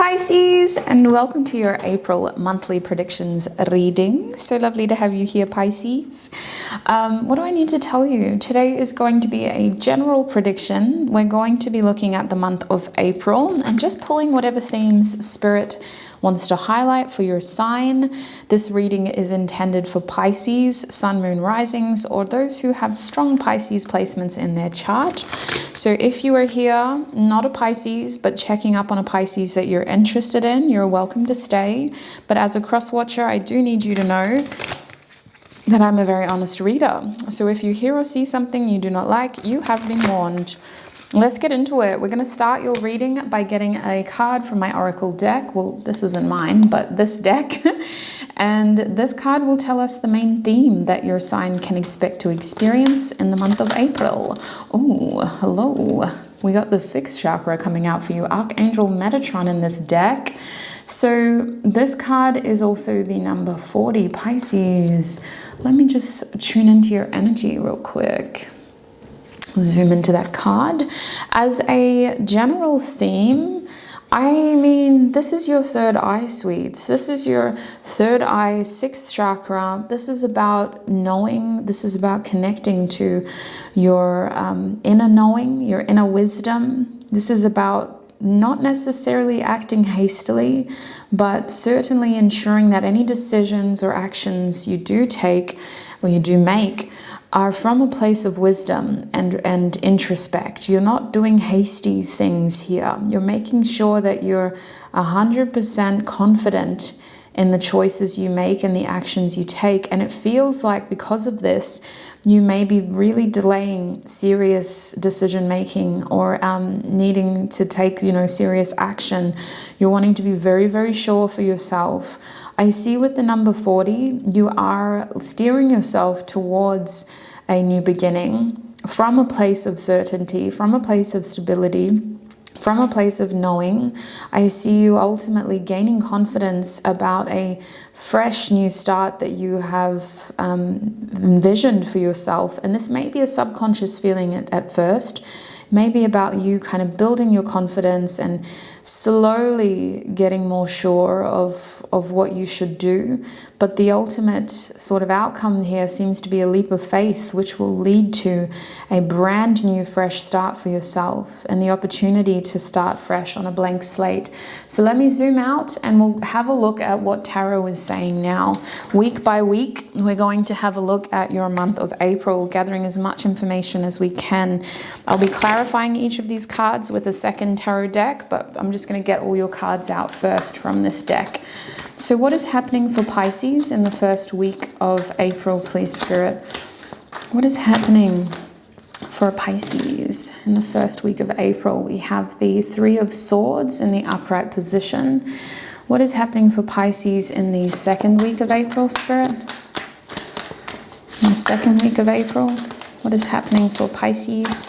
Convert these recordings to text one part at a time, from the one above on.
Pisces, and welcome to your April monthly predictions reading. So lovely to have you here, Pisces. What do I need to tell you? Today is going to be a general prediction. We're going to be looking at the month of April and just pulling whatever themes Spirit wants to highlight for your sign. This reading is intended for Pisces, Sun, Moon, Risings, or those who have strong Pisces placements in their chart. So if you are here, not a Pisces, but checking up on a Pisces that you're interested in, you're welcome to stay. But as a cross watcher, I do need you to know that I'm a very honest reader. So if you hear or see something you do not like, you have been warned. Let's get into it. We're going to start your reading by getting a card from my Oracle deck. Well, this isn't mine, but this deck. And this card will tell us the main theme that your sign can expect to experience in the month of April. Oh, hello. We got the 6th chakra coming out for you, Archangel Metatron, in this deck. So this card is also the number 40, Pisces. Let me just tune into your energy real quick. Zoom into that card. As a general theme, I mean, this is your third eye, sweets. This is your third eye, 6th chakra. This is about knowing. This is about connecting to your inner knowing, your inner wisdom. This is about not necessarily acting hastily, but certainly ensuring that any decisions or actions you do take or you do make are from a place of wisdom and introspect. You're not doing hasty things here. You're making sure that you're 100% confident in the choices you make and the actions you take. And it feels like because of this, you may be really delaying serious decision making or needing to take, serious action. You're wanting to be very, very sure for yourself. I see with the number 40, you are steering yourself towards a new beginning from a place of certainty, from a place of stability, from a place of knowing. I see you ultimately gaining confidence about a fresh new start that you have envisioned for yourself. And this may be a subconscious feeling at first. Maybe about you kind of building your confidence and slowly getting more sure of what you should do. But the ultimate sort of outcome here seems to be a leap of faith, which will lead to a brand new fresh start for yourself and the opportunity to start fresh on a blank slate. So let me zoom out and we'll have a look at what Tarot is saying now. Week by week, we're going to have a look at your month of April, gathering as much information as we can. I'll be clarifying each of these cards with a second tarot deck, but I'm just going to get all your cards out first from this deck. So what is happening for Pisces in the first week of April, please, Spirit? What is happening for Pisces in the first week of April? We have the 3 of Swords in the upright position. What is happening for Pisces in the second week of April, Spirit? In the second week of April, what is happening for Pisces?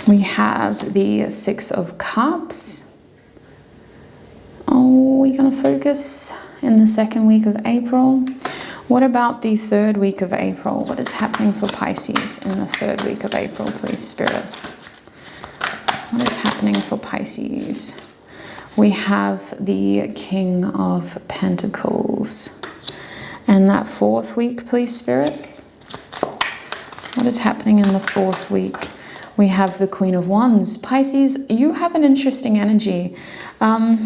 We have the 6 of Cups. Oh, we're going to focus in the second week of April. What about the third week of April? What is happening for Pisces in the third week of April, please, Spirit? What is happening for Pisces? We have the King of Pentacles. And that fourth week, please, Spirit? What is happening in the fourth week? We have the Queen of Wands. Pisces, you have an interesting energy. I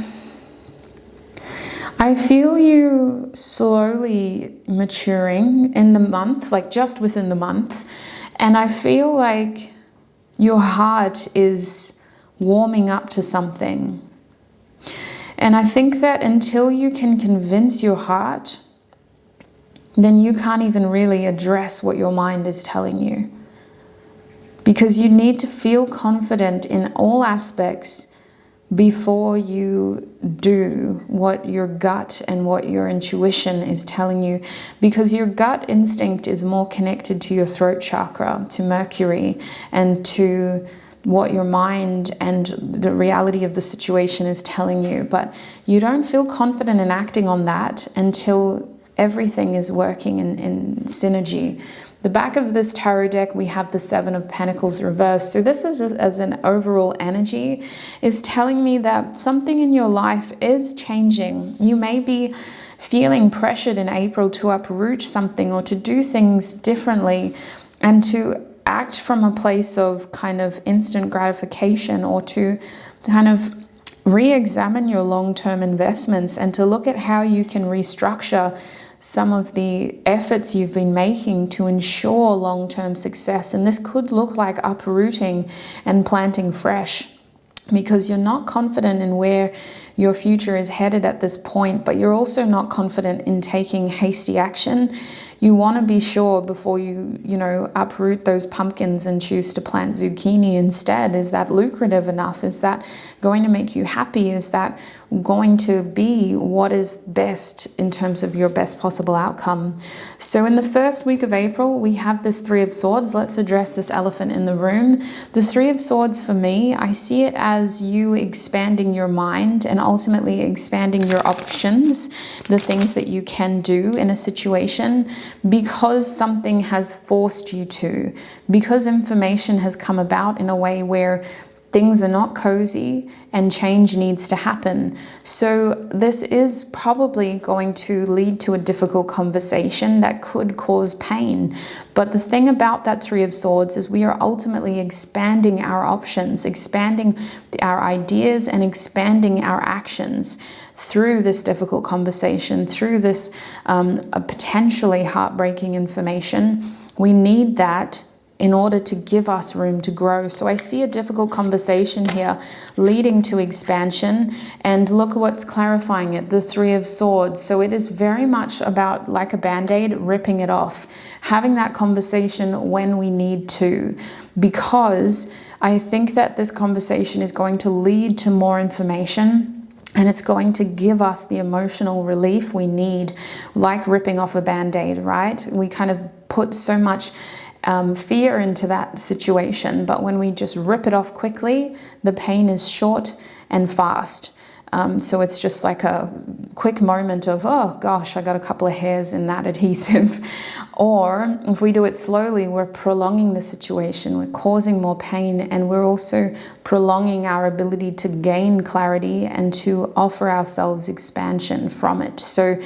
feel you slowly maturing in the month, like just within the month. And I feel like your heart is warming up to something. And I think that until you can convince your heart, then you can't even really address what your mind is telling you. Because you need to feel confident in all aspects before you do what your gut and what your intuition is telling you. Because your gut instinct is more connected to your throat chakra, to Mercury, and to what your mind and the reality of the situation is telling you. But you don't feel confident in acting on that until everything is working in synergy. The back of this tarot deck, we have the Seven of Pentacles reversed. So this is, as an overall energy, is telling me that something in your life is changing. You may be feeling pressured in April to uproot something or to do things differently and to act from a place of kind of instant gratification, or to kind of re-examine your long-term investments and to look at how you can restructure some of the efforts you've been making to ensure long-term success. And this could look like uprooting and planting fresh, because you're not confident in where your future is headed at this point, but you're also not confident in taking hasty action. You want to be sure before you uproot those pumpkins and choose to plant zucchini instead. Is that lucrative enough? Is that going to make you happy? Is that going to be what is best in terms of your best possible outcome? So in the first week of April, we have this Three of Swords. Let's address this elephant in the room. The Three of Swords, for me, I see it as you expanding your mind and ultimately expanding your options, the things that you can do in a situation, because something has forced you to, because information has come about in a way where things are not cozy and change needs to happen. So this is probably going to lead to a difficult conversation that could cause pain. But the thing about that Three of Swords is we are ultimately expanding our options, expanding our ideas, and expanding our actions through this difficult conversation, through this potentially heartbreaking information. We need that in order to give us room to grow. So I see a difficult conversation here leading to expansion, and look at what's clarifying it, the Three of Swords. So it is very much about, like a band-aid, ripping it off, having that conversation when we need to, because I think that this conversation is going to lead to more information, and it's going to give us the emotional relief we need, like ripping off a band-aid, right? We kind of put so much fear into that situation, but when we just rip it off quickly, the pain is short and fast. So it's just like a quick moment of, oh gosh, I got a couple of hairs in that adhesive. Or if we do it slowly, we're prolonging the situation, we're causing more pain, and we're also prolonging our ability to gain clarity and to offer ourselves expansion from it. So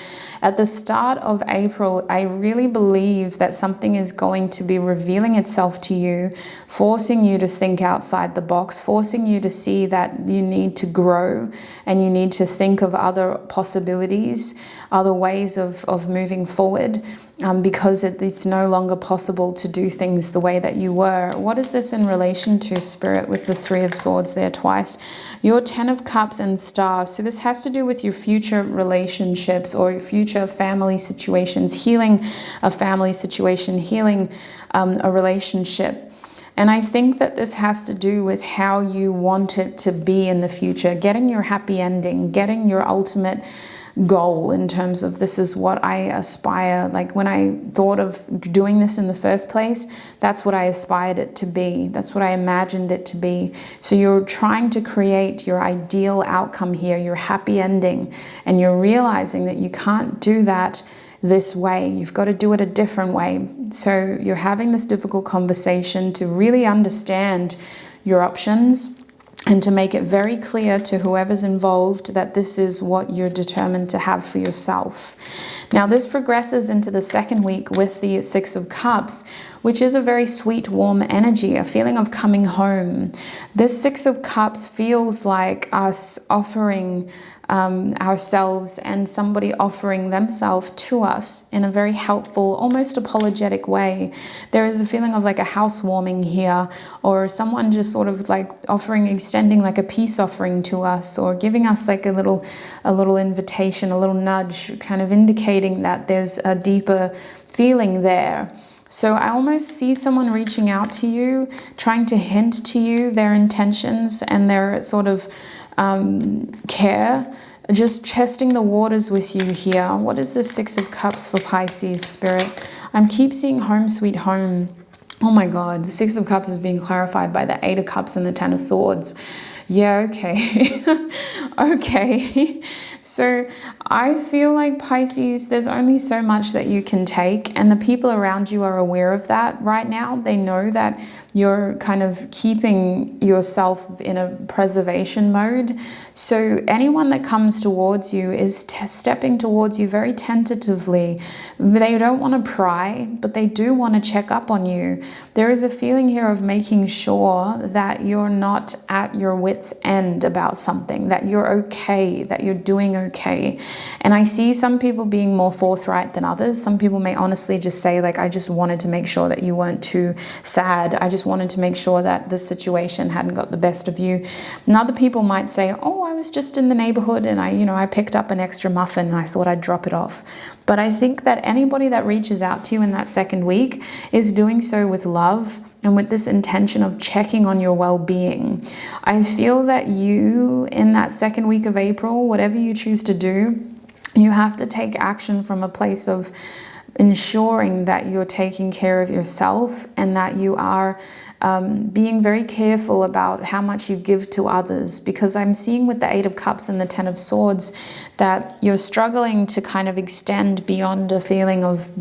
at the start of April, I really believe that something is going to be revealing itself to you, forcing you to think outside the box, forcing you to see that you need to grow and you need to think of other possibilities, other ways of moving forward, because it's no longer possible to do things the way that you were. What is this in relation to, Spirit, with the Three of Swords there twice? Your Ten of Cups and Stars. So this has to do with your future relationships or your future family situations, healing a family situation, healing a relationship. And I think that this has to do with how you want it to be in the future, getting your happy ending, getting your ultimate goal in terms of, this is what I aspire. Like when I thought of doing this in the first place, that's what I aspired it to be. That's what I imagined it to be. So you're trying to create your ideal outcome here, your happy ending, and you're realizing that you can't do that this way. You've got to do it a different way. So you're having this difficult conversation to really understand your options and to make it very clear to whoever's involved that this is what you're determined to have for yourself. Now this progresses into the second week with the Six of Cups, which is a very sweet, warm energy, a feeling of coming home. This Six of Cups feels like us offering ourselves and somebody offering themselves to us in a very helpful, almost apologetic way. There is a feeling of like a housewarming here, or someone just sort of like extending like a peace offering to us, or giving us like a little invitation, a little nudge, kind of indicating that there's a deeper feeling there. So I almost see someone reaching out to you, trying to hint to you their intentions and their sort of care, just testing the waters with you here. What is the Six of Cups for Pisces, Spirit? I keep seeing home sweet home. Oh my God, the Six of Cups is being clarified by the Eight of Cups and the Ten of Swords. Yeah, okay. Okay. So I feel like Pisces, there's only so much that you can take, and the people around you are aware of that right now. They know that you're kind of keeping yourself in a preservation mode. So anyone that comes towards you is stepping towards you very tentatively. They don't want to pry, but they do want to check up on you. There is a feeling here of making sure that you're not at your wit's end about something, that you're okay, that you're doing okay. And I see some people being more forthright than others. Some people may honestly just say, like, I just wanted to make sure that you weren't too sad. I just wanted to make sure that the situation hadn't got the best of you. And other people might say, oh, I was just in the neighborhood and I picked up an extra muffin and I thought I'd drop it off. But I think that anybody that reaches out to you in that second week is doing so with love and with this intention of checking on your well-being. I feel that you, in that second week of April, whatever you choose to do, you have to take action from a place of ensuring that you're taking care of yourself and that you are being very careful about how much you give to others, because I'm seeing with the Eight of Cups and the Ten of Swords that you're struggling to kind of extend beyond a feeling of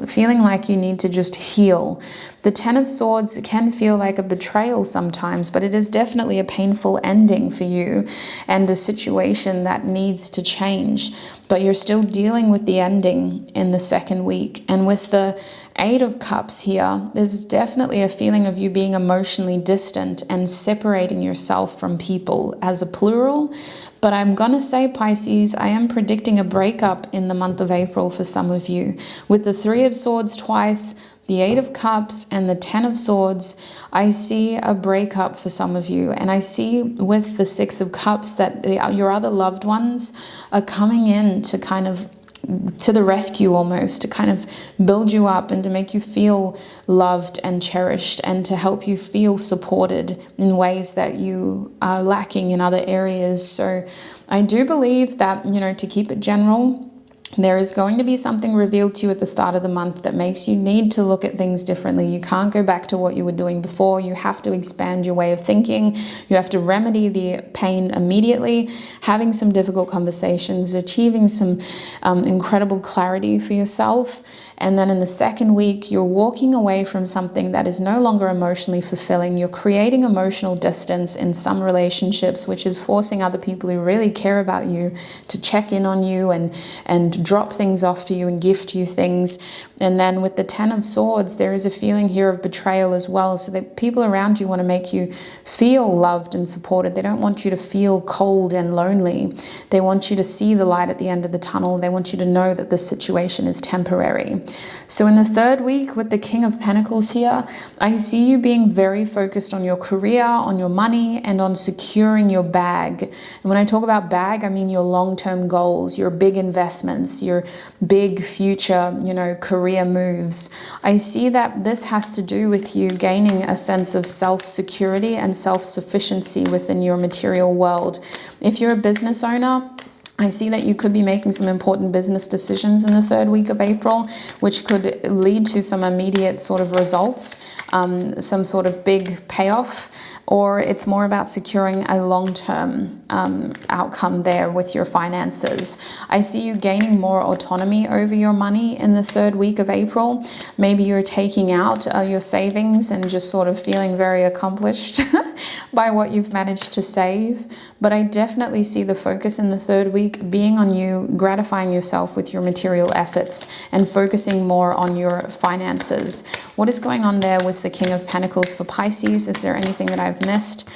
feeling like you need to just heal. The Ten of Swords can feel like a betrayal sometimes, but it is definitely a painful ending for you and a situation that needs to change. But you're still dealing with the ending in the second week. And with the Eight of Cups here, there's definitely a feeling of you being emotionally distant and separating yourself from people as a plural. But I'm going to say, Pisces, I am predicting a breakup in the month of April for some of you. With the Three of Swords twice, the Eight of Cups and the Ten of Swords, I see a breakup for some of you. And I see with the Six of Cups that your other loved ones are coming in to kind of to the rescue almost, to kind of build you up and to make you feel loved and cherished and to help you feel supported in ways that you are lacking in other areas. So I do believe that, to keep it general, there is going to be something revealed to you at the start of the month that makes you need to look at things differently. You can't go back to what you were doing before. You have to expand your way of thinking. You have to remedy the pain immediately, having some difficult conversations, achieving some incredible clarity for yourself. And then in the second week, you're walking away from something that is no longer emotionally fulfilling. You're creating emotional distance in some relationships, which is forcing other people who really care about you to check in on you and drop things off to you and gift you things. And then with the Ten of Swords, there is a feeling here of betrayal as well. So that people around you want to make you feel loved and supported. They don't want you to feel cold and lonely. They want you to see the light at the end of the tunnel. They want you to know that the situation is temporary. So in the third week with the King of Pentacles here, I see you being very focused on your career, on your money, and on securing your bag. And when I talk about bag, I mean your long-term goals, your big investments, your big future, career moves. I see that this has to do with you gaining a sense of self-security and self-sufficiency within your material world. If you're a business owner, I see that you could be making some important business decisions in the third week of April, which could lead to some immediate sort of results, some sort of big payoff, or it's more about securing a long-term outcome there with your finances. I see you gaining more autonomy over your money in the third week of April. Maybe you're taking out your savings and just sort of feeling very accomplished by what you've managed to save. But I definitely see the focus in the third week being on you gratifying yourself with your material efforts and focusing more on your finances. What is going on there with the King of Pentacles for Pisces? Is there anything that I've missed?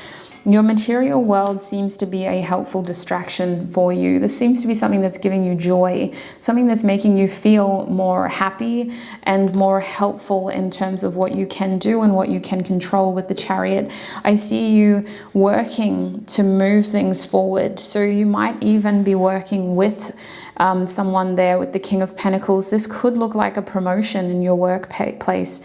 Your material world seems to be a helpful distraction for you. This seems to be something that's giving you joy, something that's making you feel more happy and more helpful in terms of what you can do and what you can control with the Chariot. I see you working to move things forward. So you might even be working with someone there with the King of Pentacles. This could look like a promotion in your workplace,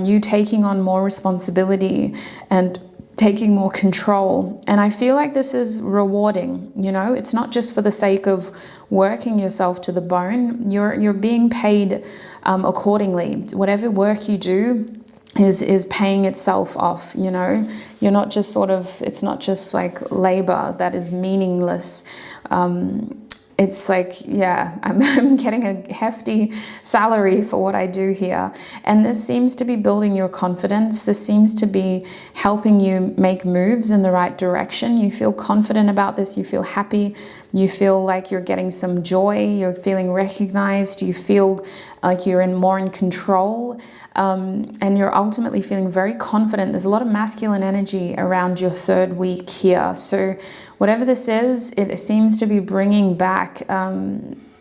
you taking on more responsibility and taking more control. And I feel like this is rewarding, it's not just for the sake of working yourself to the bone. You're being paid accordingly. Whatever work you do, is paying itself off, you know. You're not just sort of, it's not just like labor that is meaningless. It's like, yeah, I'm getting a hefty salary for what I do here. And this seems to be building your confidence. This seems to be helping you make moves in the right direction. You feel confident about this. You feel happy. You feel like you're getting some joy. You're feeling recognized. You feel like you're more in control. And you're ultimately feeling very confident. There's a lot of masculine energy around your third week here. So whatever this is, it seems to be bringing back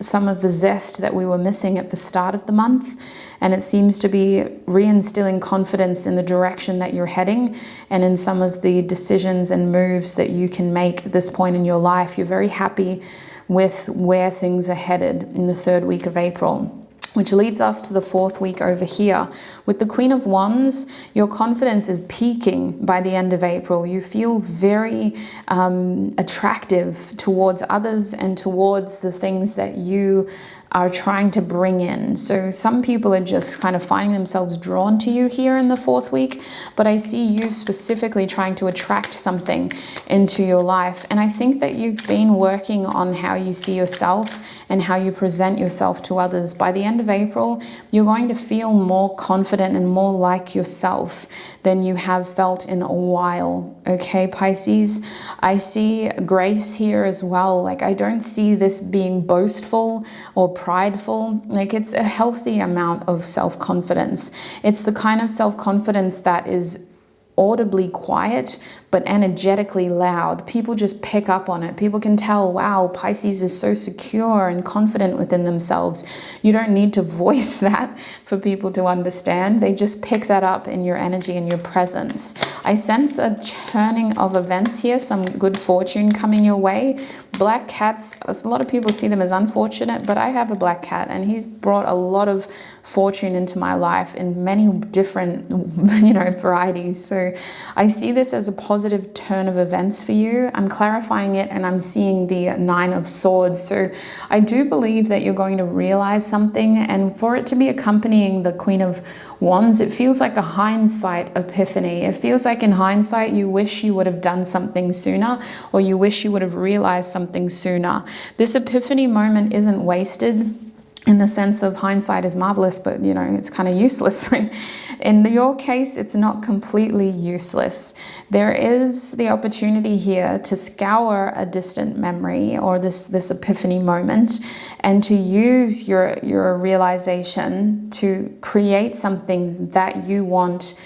some of the zest that we were missing at the start of the month. And it seems to be reinstilling confidence in the direction that you're heading and in some of the decisions and moves that you can make at this point in your life. You're very happy with where things are headed in the third week of April. Which leads us to the fourth week over here. With the Queen of Wands, your confidence is peaking by the end of April. You feel very attractive towards others and towards the things that you are trying to bring in. So some people are just kind of finding themselves drawn to you here in the fourth week, but I see you specifically trying to attract something into your life. And I think that you've been working on how you see yourself and how you present yourself to others. By the end of April, you're going to feel more confident and more like yourself than you have felt in a while. Okay, Pisces? I see grace here as well. Like, I don't see this being boastful or prideful. Like, it's a healthy amount of self-confidence. It's the kind of self-confidence that is audibly quiet but energetically loud. People just pick up on it. People can tell, wow, Pisces is so secure and confident within themselves. You don't need to voice that for people to understand. They just pick that up in your energy and your presence. I sense a churning of events here, some good fortune coming your way. Black cats, a lot of people see them as unfortunate, but I have a black cat and he's brought a lot of fortune into my life in many different, varieties. So I see this as a positive turn of events for you. I'm clarifying it and I'm seeing the Nine of Swords. So I do believe that you're going to realize something, and for it to be accompanying the Queen of Wands, it feels like a hindsight epiphany. It feels like in hindsight you wish you would have done something sooner, or you wish you would have realized something sooner. This epiphany moment isn't wasted in the sense of hindsight is marvelous, but it's kind of useless. In your case, it's not completely useless. There is the opportunity here to scour a distant memory or this epiphany moment, and to use your realization to create something that you want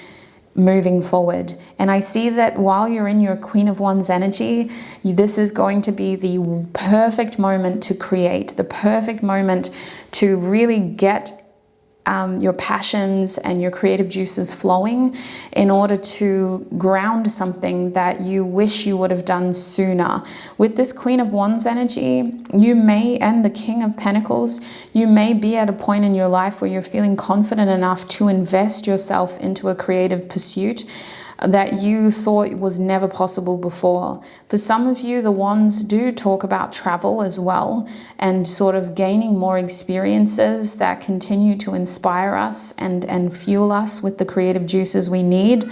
moving forward. And I see that while you're in your Queen of Wands energy, this is going to be the perfect moment to create, the perfect moment to really get your passions and your creative juices flowing in order to ground something that you wish you would have done sooner. With this Queen of Wands energy, you may, and the King of Pentacles, you may be at a point in your life where you're feeling confident enough to invest yourself into a creative pursuit that you thought was never possible before. For some of you, the wands do talk about travel as well, and sort of gaining more experiences that continue to inspire us and fuel us with the creative juices we need.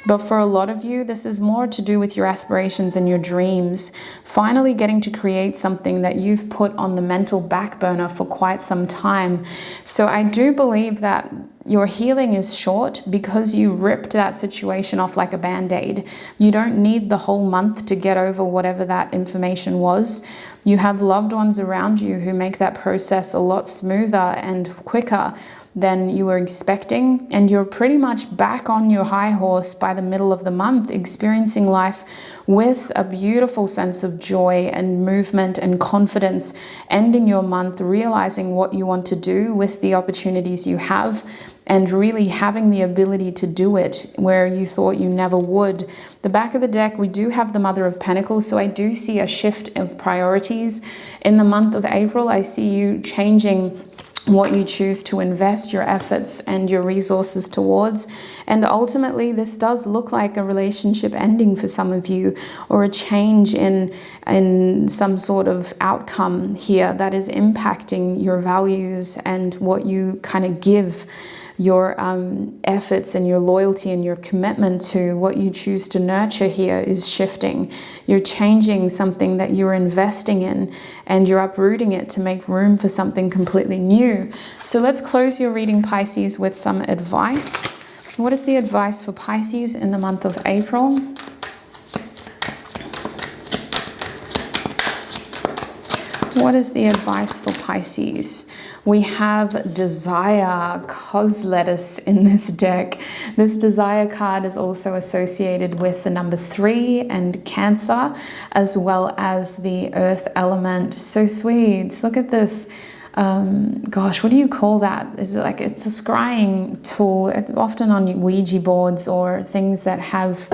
But for a lot of you, this is more to do with your aspirations and your dreams. Finally getting to create something that you've put on the mental back burner for quite some time. So I do believe that your healing is short because you ripped that situation off like a band-aid. You don't need the whole month to get over whatever that information was. You have loved ones around you who make that process a lot smoother and quicker than you were expecting, and you're pretty much back on your high horse by the middle of the month, experiencing life with a beautiful sense of joy and movement and confidence, ending your month realizing what you want to do with the opportunities you have, and really having the ability to do it where you thought you never would. The back of the deck, we do have the Mother of Pentacles, so I do see a shift of priorities. In the month of April, I see you changing what you choose to invest your efforts and your resources towards. And ultimately, this does look like a relationship ending for some of you, or a change in some sort of outcome here that is impacting your values and what you kind of give your efforts and your loyalty and your commitment to what you choose to nurture here is shifting. You're changing something that you're investing in, and you're uprooting it to make room for something completely new. So let's close your reading, Pisces, with some advice. What is the advice for Pisces in the month of April? What is the advice for Pisces? We have Desire, cos lettuce in this deck. This Desire card is also associated with the number 3 and Cancer, as well as the earth element. So sweet. Look at this. Gosh, what do you call that? Is it like, it's a scrying tool. It's often on Ouija boards or things that have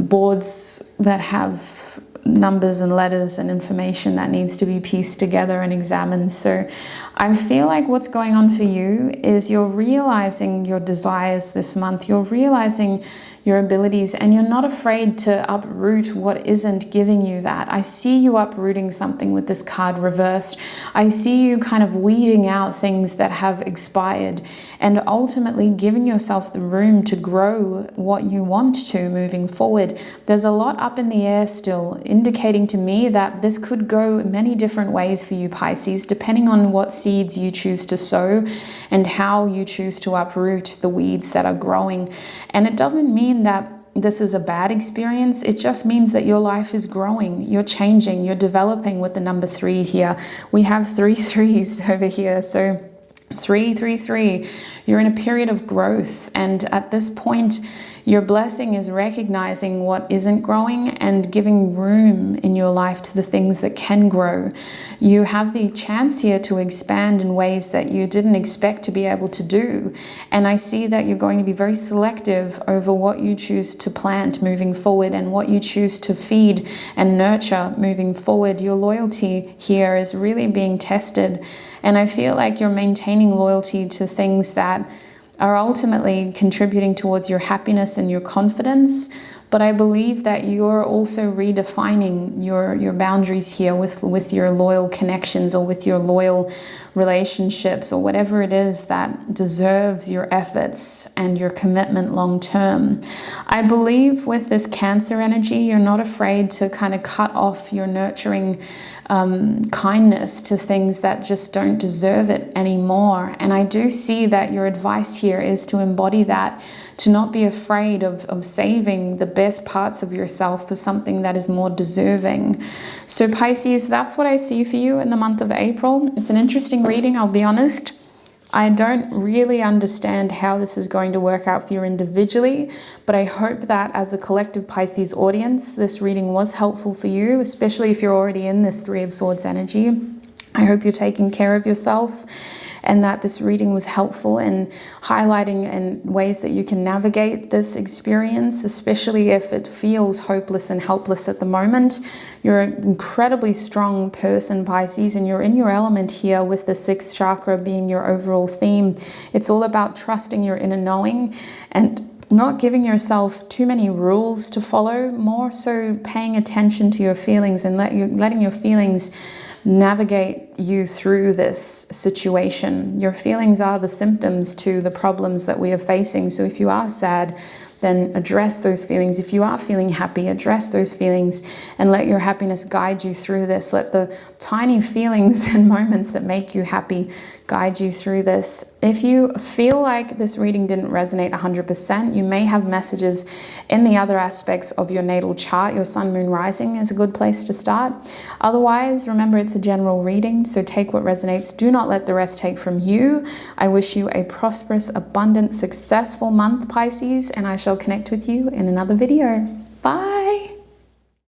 boards that have numbers and letters and information that needs to be pieced together and examined. So I feel like what's going on for you is you're realizing your desires this month. You're realizing your abilities, and you're not afraid to uproot what isn't giving you that. I see you uprooting something with this card reversed. I see you kind of weeding out things that have expired and ultimately giving yourself the room to grow what you want to moving forward. There's a lot up in the air still, indicating to me that this could go many different ways for you, Pisces, depending on what seeds you choose to sow and how you choose to uproot the weeds that are growing. And it doesn't mean that this is a bad experience. It just means that your life is growing, you're changing, you're developing with the number 3 here. We have 3 3s over here. So 3 3 3, you're in a period of growth, and at this point your blessing is recognizing what isn't growing and giving room in your life to the things that can grow. You have the chance here to expand in ways that you didn't expect to be able to do. And I see that you're going to be very selective over what you choose to plant moving forward and what you choose to feed and nurture moving forward. Your loyalty here is really being tested. And I feel like you're maintaining loyalty to things that are ultimately contributing towards your happiness and your confidence. But I believe that you're also redefining your boundaries here with your loyal connections or with your loyal relationships or whatever it is that deserves your efforts and your commitment long term. I believe with this Cancer energy, you're not afraid to kind of cut off your nurturing kindness to things that just don't deserve it anymore. And I do see that your advice here is to embody that, to not be afraid of saving the best parts of yourself for something that is more deserving. So Pisces, that's what I see for you in the month of April. It's an interesting reading, I'll be honest. I don't really understand how this is going to work out for you individually, but I hope that as a collective Pisces audience, this reading was helpful for you, especially if you're already in this 3 of Swords energy. I hope you're taking care of yourself and that this reading was helpful in highlighting in ways that you can navigate this experience, especially if it feels hopeless and helpless at the moment. You're an incredibly strong person, Pisces, and you're in your element here with the 6th chakra being your overall theme. It's all about trusting your inner knowing and not giving yourself too many rules to follow, more so paying attention to your feelings and letting your feelings navigate you through this situation. Your feelings are the symptoms to the problems that we are facing. So if you are sad, then address those feelings. If you are feeling happy, address those feelings and let your happiness guide you through this. Let the tiny feelings and moments that make you happy guide you through this. If you feel like this reading didn't resonate 100%, you may have messages in the other aspects of your natal chart. Your sun, moon, rising is a good place to start. Otherwise, remember it's a general reading, so take what resonates. Do not let the rest take from you. I wish you a prosperous, abundant, successful month, Pisces, and I shall connect with you in another video. Bye!